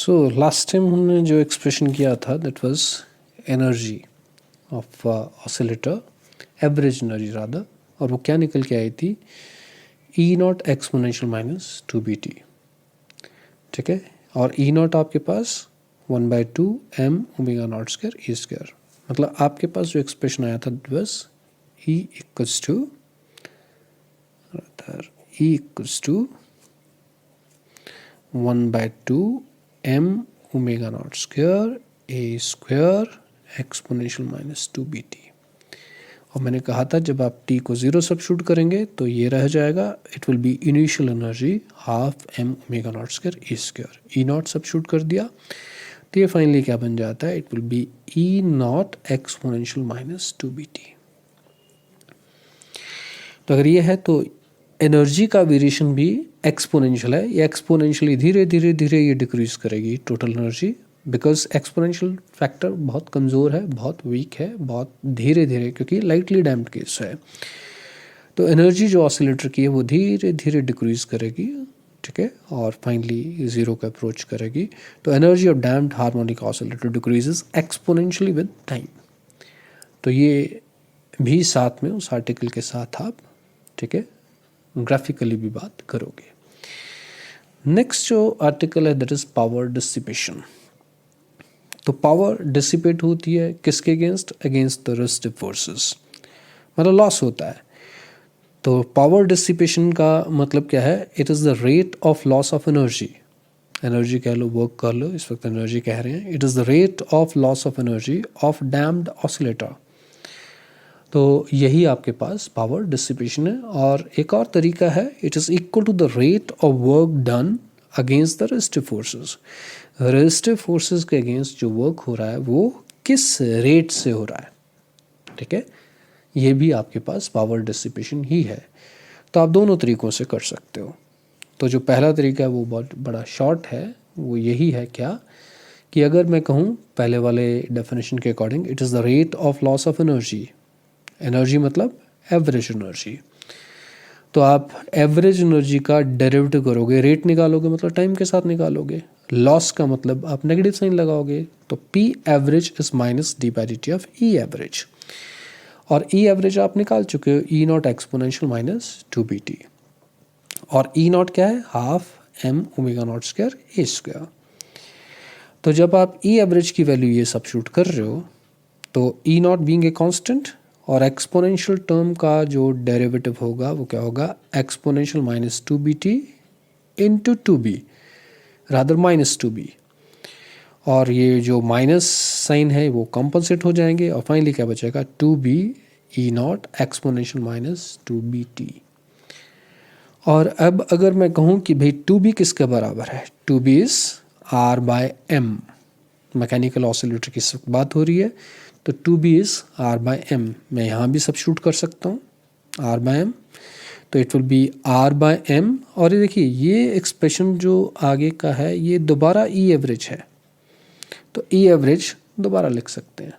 So last time हमने जो expression किया था that was energy of oscillator, average energy rather, और वो क्या निकल के आई थी, ई नॉट एक्सपोनेंशियल माइनस 2bt। ठीक है, और ई नॉट आपके पास 1/2 m omega not square E square, मतलब आपके पास जो एक्सप्रेशन आया था बस E equals to 1/2 m omega not square A square exponential minus 2bt। और मैंने कहा था जब आप t को 0 सब्स्टिट्यूट करेंगे तो ये रह जाएगा, it will be initial energy half m omega not square E square. E naught substitute कर दिया तो ये फाइनली क्या बन जाता है, it will be E naught exponential minus 2bt। तो अगर ये है तो एनर्जी का वेरिएशन भी एक्सपोनेंशियल है, ये एक्सपोनेंशियली धीरे धीरे धीरे ये डिक्रीज करेगी total energy, because exponential factor बहुत कमज़ोर है, बहुत वीक है, बहुत धीरे धीरे, क्योंकि लाइटली डैम्प्ड केस है। तो एनर्जी जो ऑसिलेटर की है वो धीरे धीरे डिक्रीज करेगी, ठीक है, और फाइनली ज़ीरो को अप्रोच करेगी। तो energy of damped harmonic oscillator decreases exponentially with time. तो ये भी साथ में उस आर्टिकल के साथ आप, ठीक है, ग्राफिकली भी बात करोगे। नेक्स्ट जो आर्टिकल है दैट इज पावर डिसिपेशन। तो पावर डिसिपेट होती है किसके against, against the resistive forces, मतलब लॉस होता है। तो पावर डिसिपेशन का मतलब क्या है, it is the rate of loss of energy. Energy कह लो, वर्क कर लो, इस वक्त एनर्जी कह रहे हैं। It is the rate of loss of energy of damped oscillator. तो यही आपके पास पावर डिसिपेशन है। और एक और तरीका है, it is equal to the rate of work done against the resistive forces. Resistive forces के अगेंस्ट जो वर्क हो रहा है वो किस रेट से हो रहा है, ठीक है, ये भी आपके पास पावर डिसिपेशन ही है। तो आप दोनों तरीक़ों से कर सकते हो। तो जो पहला तरीका है वो बहुत बड़ा शॉर्ट है, वो यही है क्या, कि अगर मैं कहूँ पहले वाले डेफिनेशन के according, it is the rate of loss of energy. Energy मतलब एवरेज एनर्जी। तो आप एवरेज एनर्जी का डेरिवेटिव करोगे, रेट निकालोगे मतलब टाइम के साथ निकालोगे, लॉस का मतलब आप नेगेटिव साइन लगाओगे। तो P average is minus d/dt of E average, और E एवरेज आप निकाल चुके हो, E not exponential minus 2bt, और E नॉट क्या है, half m omega not square A square. तो जब आप E एवरेज की वैल्यू ये सब्स्टिट्यूट कर रहे हो तो E not being a constant, और एक्सपोनेंशियल टर्म का जो डेरिवेटिव होगा वो क्या होगा, exponential minus 2bt into 2b rather minus 2b, और ये जो माइनस साइन है वो कंपनसेट हो जाएंगे, और फाइनली क्या बचेगा, 2b ई नॉट एक्सपोनेंशियल माइनस 2bt। और अब अगर मैं कहूँ कि भाई 2b किसके बराबर है, 2b is R/m। Mechanical oscillator की बात हो रही है, तो 2b इज R/m। मैं यहाँ भी सब्स्टिट्यूट कर सकता हूँ R/m, तो इट विल बी R/m। और ये देखिए ये एक्सप्रेशन जो आगे का है ये दोबारा E एवरेज है, तो E एवरेज दोबारा लिख सकते हैं,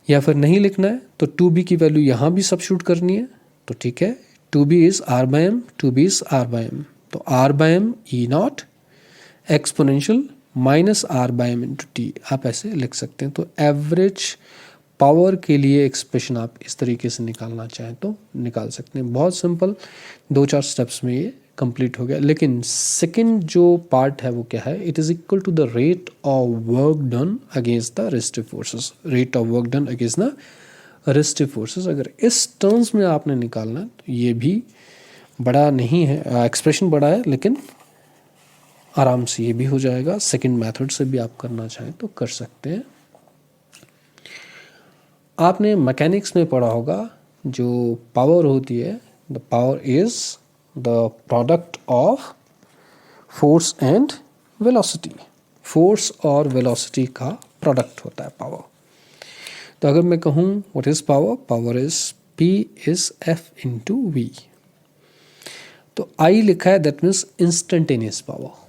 या फिर नहीं लिखना है तो 2b की वैल्यू यहाँ भी सब्स्टिट्यूट करनी है, तो ठीक है, 2b is R/m, 2b is R/m, तो R/m E not exponential minus R/m into T, आप ऐसे लिख सकते हैं। तो एवरेज पावर के लिए एक्सप्रेशन आप इस तरीके से निकालना चाहें तो निकाल सकते हैं। बहुत सिंपल, 2-4 स्टेप्स में ये कंप्लीट हो गया। लेकिन सेकंड जो पार्ट है वो क्या है, it is equal to the rate of work done against the resistive forces. Rate of work done against the resistive forces, अगर इस टर्म्स में आपने निकालना है तो ये भी बड़ा नहीं है, एक्सप्रेशन बड़ा है, लेकिन आराम से ये भी हो जाएगा। सेकंड मेथड से भी आप करना चाहें तो कर सकते हैं। आपने मैकेनिक्स में पढ़ा होगा जो पावर होती है, the power is the product of force and velocity. Force और वेलोसिटी का प्रोडक्ट होता है पावर। तो अगर मैं कहूँ what is power, power is P is F into V। तो I लिखा है, दैट मीन्स इंस्टेंटेनियस पावर।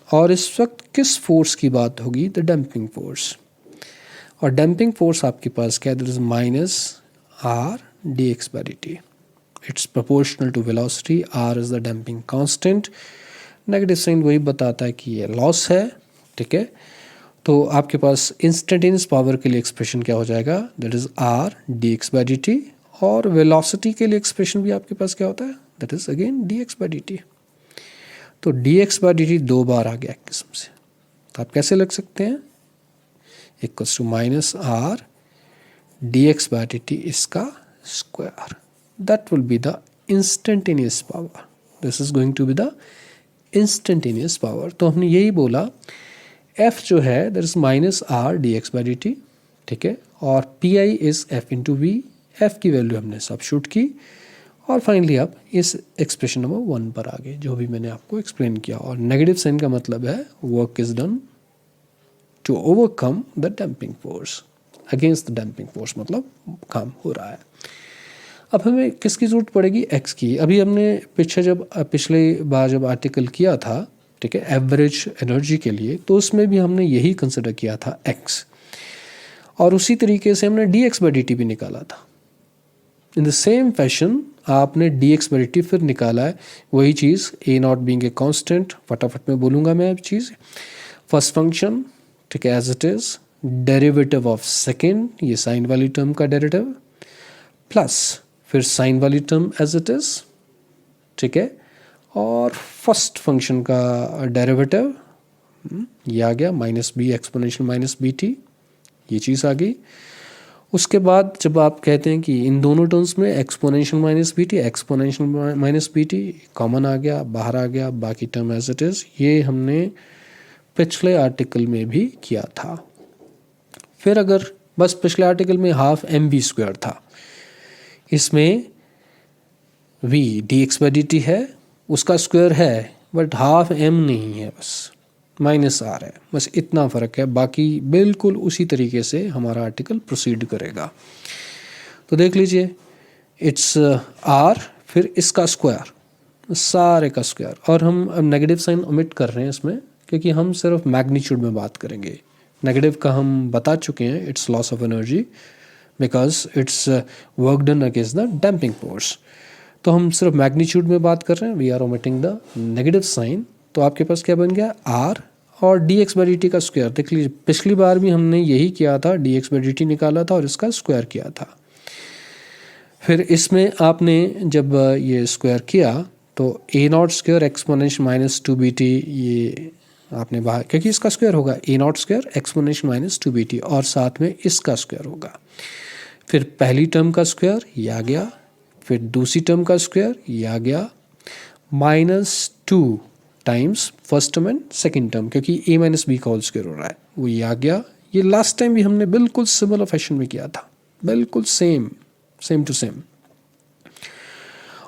और इस वक्त किस फोर्स की बात होगी, द डैम्पिंग फोर्स। और डैम्पिंग फोर्स आपके पास क्या है, that is minus R/dx/dt। It's proportional to velocity, R is the damping constant, negative sign वही बताता है कि ये लॉस है, ठीक है। तो आपके पास इंस्टेंटेनियस पावर के लिए एक्सप्रेशन क्या हो जाएगा, that is r d x by D t, और वेलोसिटी के लिए एक्सप्रेशन भी आपके पास क्या होता है, that is again d x by D t. तो d x by D t 2 बार आ गया एक किस्म से, तो आप कैसे लिख सकते हैं, equals to minus r d x by D t इसका square, that will be the instantaneous power, this is going to be the instantaneous power. तो हमने यही बोला F जो है that is minus r d x by D t, ठीक है, और p i is f into v, f की वैल्यू हमने सब्स्टिट्यूट की, और फाइनली आप इस एक्सप्रेशन नंबर 1 पर आ गए, जो भी मैंने आपको एक्सप्लेन किया। और नेगेटिव साइन का मतलब है work is done to overcome the damping force, against the damping force मतलब काम हो रहा है। अब हमें किसकी ज़रूरत पड़ेगी, एक्स की। अभी हमने पिछले बार जब आर्टिकल किया था, ठीक है, एवरेज एनर्जी के लिए, तो उसमें भी हमने यही कंसिडर किया था एक्स, और उसी तरीके से हमने D x by D T भी निकाला था। इन द सेम फैशन आपने D x by D T फिर निकाला है, वही चीज़, ए नॉट बीइंग ए कांस्टेंट, फटाफट में बोलूँगा मैं अब चीज़। फर्स्ट फंक्शन, ठीक है, as it is, derivative of second, ये साइन वाली टर्म का डेरिवेटिव, प्लस फिर साइन वाली टर्म एज इट इज़, ठीक है, और फर्स्ट फंक्शन का डेरिवेटिव ये आ गया minus B exponential minus B T, ये चीज़ आ गई। उसके बाद जब आप कहते हैं कि इन दोनों टर्म्स में exponential minus B t, exponential minus B t common आ गया, बाहर आ गया, बाकी टर्म एज इट इज़, ये हमने पिछले आर्टिकल में भी किया था। फिर अगर बस पिछले आर्टिकल में हाफ एम बी स्क्वायर था, इसमें V D x by D T है, उसका स्क्वायर है, बट हाफ एम नहीं है, बस माइनस आर है, बस इतना फ़र्क है, बाकी बिल्कुल उसी तरीके से हमारा आर्टिकल प्रोसीड करेगा। तो देख लीजिए, इट्स आर फिर इसका स्क्वायर, सारे का स्क्वायर, और हम अब नेगेटिव साइन ओमिट कर रहे हैं इसमें, क्योंकि हम सिर्फ मैग्नीट्यूड में बात करेंगे। नेगेटिव का हम बता चुके हैं, it's loss of energy because it's work done against the damping force. तो हम सिर्फ मैग्नीट्यूड में बात कर रहे हैं, we are omitting the negative sign. तो आपके पास क्या बन गया, आर और D x by D T का स्क्वायर। देख लीजिए, पिछली बार भी हमने यही किया था, D x by D T निकाला था और इसका स्क्वायर किया था। फिर इसमें आपने जब ये स्क्वायर किया तो a not square exponential minus 2 b T, ये आपने बाहर, क्योंकि इसका स्क्वायर होगा a not square exponential minus 2 b t, और साथ में इसका स्क्वायर होगा। फिर पहली टर्म का स्क्वायर ये आ गया, फिर दूसरी टर्म का स्क्वायर ये आ गया, -2 times first term and second term, क्योंकि ए माइनस बी का होल स्क्वायर हो रहा है, वो ये आ गया। ये लास्ट टाइम भी हमने बिल्कुल सिमिलर फैशन में किया था, बिल्कुल सेम टू सेम।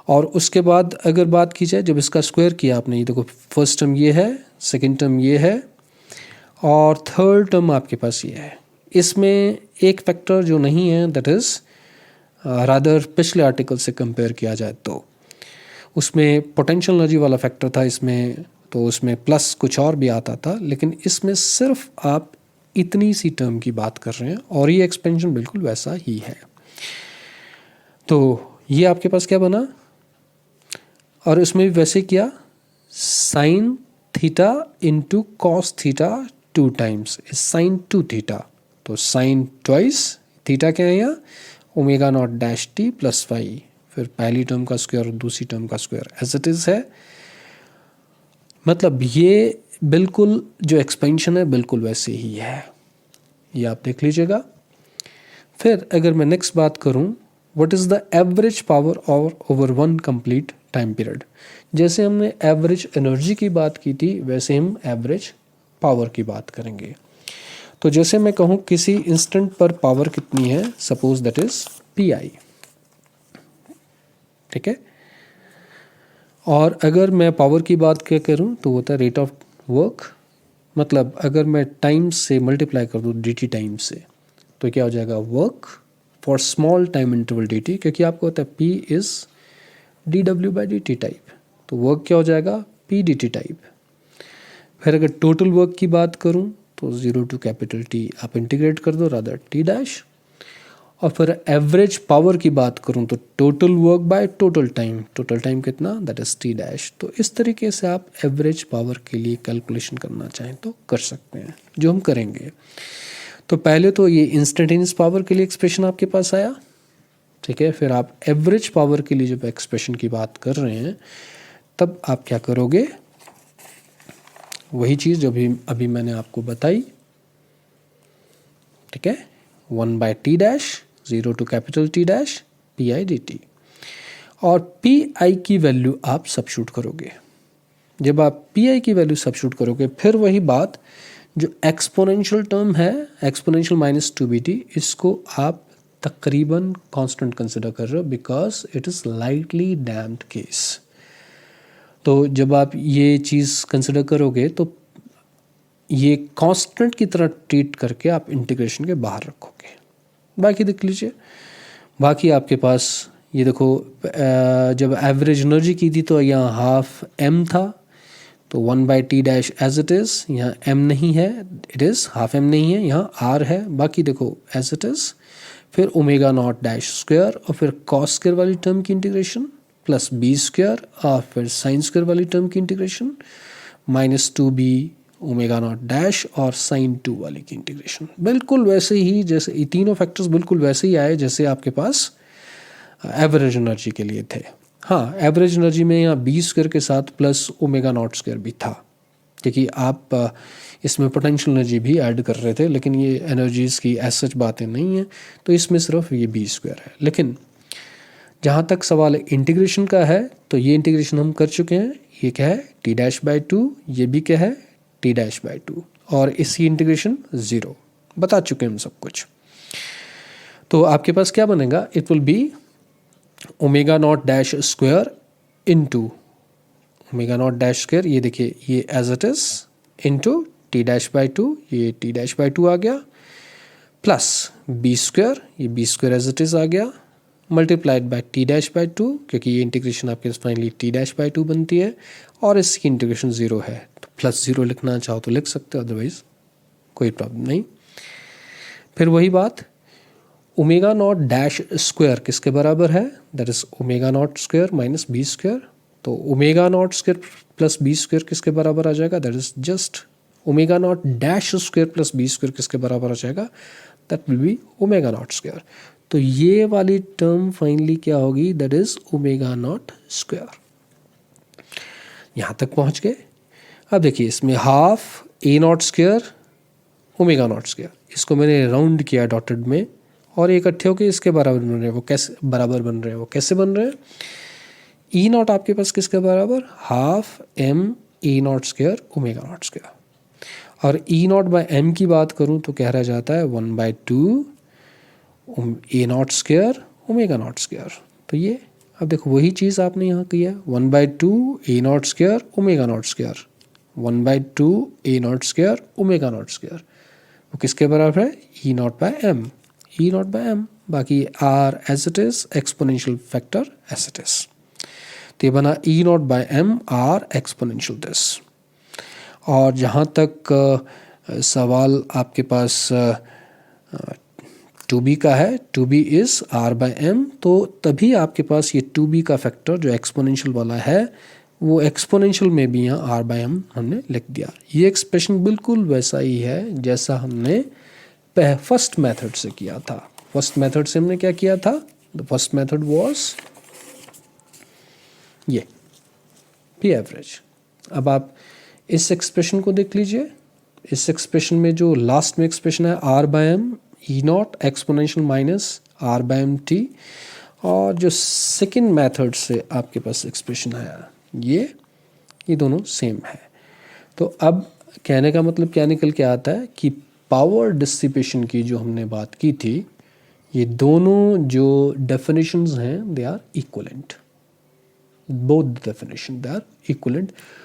और उसके बाद अगर बात की जाए, जब इसका स्क्वायर किया आपने, ये देखो फर्स्ट टर्म ये है, सेकेंड टर्म ये है, और थर्ड टर्म आपके पास ये है। इसमें एक फैक्टर जो नहीं है, दैट इज़ रादर पिछले आर्टिकल से कंपेयर किया जाए तो उसमें पोटेंशियल एनर्जी वाला फैक्टर था इसमें, तो उसमें प्लस कुछ और भी आता था, लेकिन इसमें सिर्फ आप इतनी सी टर्म की बात कर रहे हैं, और ये एक्सपेंशन बिल्कुल वैसा ही है। तो ये आपके पास क्या बना, और इसमें भी वैसे किया, sine theta into cos theta 2 times sine 2 theta, तो साइन ट्वाइस थीटा क्या है यहाँ, omega not dash T plus phi, फिर पहली टर्म का स्क्वायर और दूसरी टर्म का स्क्वायर एज इट इज़ है। मतलब ये बिल्कुल जो एक्सपेंशन है बिल्कुल वैसे ही है, ये आप देख लीजिएगा। फिर अगर मैं नेक्स्ट बात करूं, what is the average power और over one complete time period. जैसे हमने एवरेज एनर्जी की बात की थी, वैसे हम एवरेज पावर की बात करेंगे। तो जैसे मैं कहूँ किसी इंस्टेंट पर पावर कितनी है, suppose that is P I, ठीक है। और अगर मैं पावर की बात क्या करूँ तो होता है रेट ऑफ वर्क, मतलब अगर मैं टाइम से मल्टीप्लाई कर दूँ डी टी टाइम से, तो क्या हो जाएगा, work for small time interval D T, क्योंकि आपको होता है P is D W by D T type, तो वर्क क्या हो जाएगा, पी डी टी टाइप। फिर अगर टोटल वर्क की बात करूँ तो 0 to कैपिटल टी आप इंटीग्रेट कर दो, रादर टी डैश, और फिर एवरेज पावर की बात करूं तो total work by total time कितना, दैट इज टी डैश। तो इस तरीके से आप एवरेज पावर के लिए कैलकुलेशन करना चाहें तो कर सकते हैं, जो हम करेंगे। तो पहले तो ये इंस्टेंटेनियस पावर के लिए एक्सप्रेशन आपके पास आया, ठीक है। फिर आप एवरेज पावर के लिए जब एक्सप्रेशन की बात कर रहे हैं तब आप क्या करोगे, वही चीज़ जो भी अभी मैंने आपको बताई, ठीक है। 1/t dash 0 to capital T dash PI dt, और PI की वैल्यू आप सबस्टिट्यूट करोगे। जब आप PI की वैल्यू सबस्टिट्यूट करोगे, फिर वही बात, जो एक्सपोनेंशियल टर्म है, एक्सपोनेंशियल -2bt, इसको आप तकरीबन कांस्टेंट कंसिडर कर रहे हो because it is lightly damped case. तो जब आप ये चीज़ कंसिडर करोगे तो ये कांस्टेंट की तरह ट्रीट करके आप इंटीग्रेशन के बाहर रखोगे। बाकी देख लीजिए, बाकी आपके पास ये देखो, जब एवरेज एनर्जी की थी तो यहाँ हाफ m था, तो 1/t dash as it is, यहाँ m नहीं है, इट इज़ हाफ m नहीं है, यहाँ r है। बाकी देखो एज इट इज़, फिर ओमेगा नॉट डैश स्क्वायर, और फिर कॉस स्क्वायर वाली टर्म की इंटीग्रेशन, प्लस b स्क्वायर, और फिर साइन स्क्वायर वाली टर्म की integration, -2b omega naught dash, और साइन 2 वाली की इंटीग्रेशन। बिल्कुल वैसे ही, जैसे ये तीनों फैक्टर्स बिल्कुल वैसे ही आए जैसे आपके पास एवरेज एनर्जी के लिए थे। हाँ, एवरेज एनर्जी में यहाँ बी स्क्वायर के साथ प्लस ओमेगा नॉट स्क्वायर भी था, क्योंकि आप इसमें पोटेंशियल एनर्जी भी ऐड कर रहे थे, लेकिन ये एनर्जीज की एज सच बातें नहीं हैं, तो इसमें सिर्फ ये बी स्क्वायर है। लेकिन जहाँ तक सवाल इंटीग्रेशन का है, तो ये इंटीग्रेशन हम कर चुके हैं। ये क्या है, t'/2, ये भी क्या है, t'/2, और इसकी इंटीग्रेशन 0, बता चुके हैं हम सब कुछ। तो आपके पास क्या बनेगा, it will be omega not dash square into omega naught dash square, ये देखिए ये as it is, into t'/2, ये t'/2 आ गया, प्लस बी स्क्वायर, ये b square as it is आ गया, मल्टीप्लाइड बाय t'/2, क्योंकि ये इंटीग्रेशन आपके पास फाइनली t'/2 बनती है, और इसकी इंटीग्रेशन 0 है, तो +0 लिखना चाहो तो लिख सकते हो, अदरवाइज कोई प्रॉब्लम नहीं। फिर वही बात, ओमेगा नॉट डैश स्क्वायर किसके बराबर है, that is omega not square minus b square. तो omega not square plus b square किसके बराबर आ जाएगा, that is just omega not dash square plus b square किसके बराबर आ जाएगा, that will be omega not square. तो ये वाली टर्म फाइनली क्या होगी, that is omega not square. यहाँ तक पहुँच गए। अब देखिए इसमें half a not square omega not square, इसको मैंने राउंड किया डॉटेड में, और इकट्ठे होकर इसके बराबर बन रहे हैं। वो कैसे बराबर बन रहे हैं, वो कैसे बन रहे हैं, ई नॉट आपके पास किसके बराबर, half m A not square omega not square, और ई नॉट बाय m की बात करूं तो कह रहा जाता है 1/2 a not square omega not square. तो ये अब देखो वही चीज़ आपने यहाँ किया, 1/2 a not square omega not square, 1/2 a not square omega not square, वो किसके बराबर है, e not by m, e not by m. बाकी r as it is, exponential factor as it is, तो ये बना e not by m r exponential this. और जहाँ तक सवाल आपके पास 2b का है, 2b is r by m, तो तभी आपके पास ये 2b का फैक्टर जो एक्सपोनेंशियल वाला है, वो एक्सपोनेंशियल में भी यहाँ r बाय m हमने लिख दिया। ये एक्सप्रेशन बिल्कुल वैसा ही है जैसा हमने फर्स्ट मेथड से किया था। फर्स्ट मेथड से हमने क्या किया था, द फर्स्ट मेथड वाज ये p एवरेज। अब आप इस एक्सप्रेशन को देख लीजिए, इस एक्सप्रेशन में जो लास्ट में एक्सप्रेशन है r by m E naught exponential minus r by m t, और जो सेकेंड मेथड से आपके पास एक्सप्रेशन आया ये दोनों सेम है। तो अब कहने का मतलब क्या निकल के आता है कि पावर डिसिपेशन की जो हमने बात की थी, ये दोनों जो डेफिनेशंस हैं they are equivalent, both definition they are equivalent.